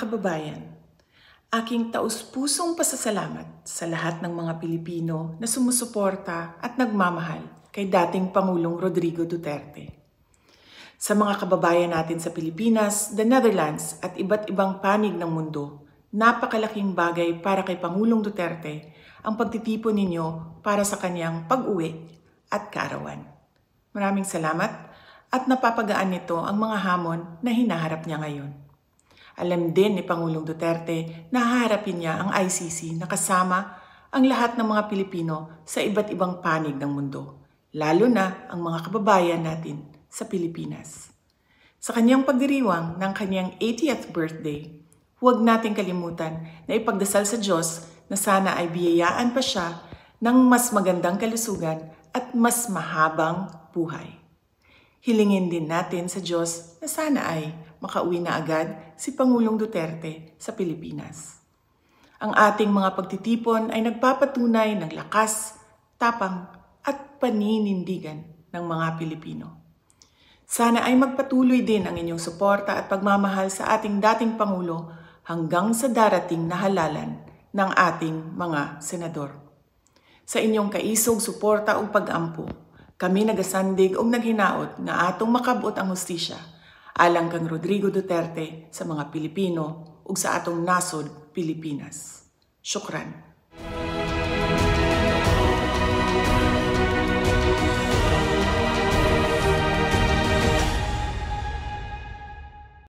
kababayan, aking taus-pusong pasasalamat sa lahat ng mga Pilipino na sumusuporta at nagmamahal kay dating Pangulong Rodrigo Duterte. Sa mga kababayan natin sa Pilipinas, the Netherlands at iba't ibang panig ng mundo, napakalaking bagay para kay Pangulong Duterte ang pagtitipon ninyo para sa kanyang pag-uwi at kaarawan. Maraming salamat at napapagaan nito ang mga hamon na hinaharap niya ngayon. Alam din ni Pangulong Duterte na haharapin niya ang ICC na kasama ang lahat ng mga Pilipino sa iba't ibang panig ng mundo, lalo na ang mga kababayan natin sa Pilipinas. Sa kanyang pagdiriwang ng kanyang 80th birthday, huwag nating kalimutan na ipagdasal sa Diyos na sana ay biyayaan pa siya ng mas magandang kalusugan at mas mahabang buhay. Hilingin din natin sa Diyos na sana ay makauwi na agad si Pangulong Duterte sa Pilipinas. Ang ating mga pagtitipon ay nagpapatunay ng lakas, tapang at paninindigan ng mga Pilipino. Sana ay magpatuloy din ang inyong suporta at pagmamahal sa ating dating Pangulo hanggang sa darating na halalan ng ating mga senador. Sa inyong kaisog, suporta o pag-ampo, kami nagasandig o naghinaot nga atong makabot ang hustisya alang kang Rodrigo Duterte sa mga Pilipino ug sa atong nasod Pilipinas. Syukran.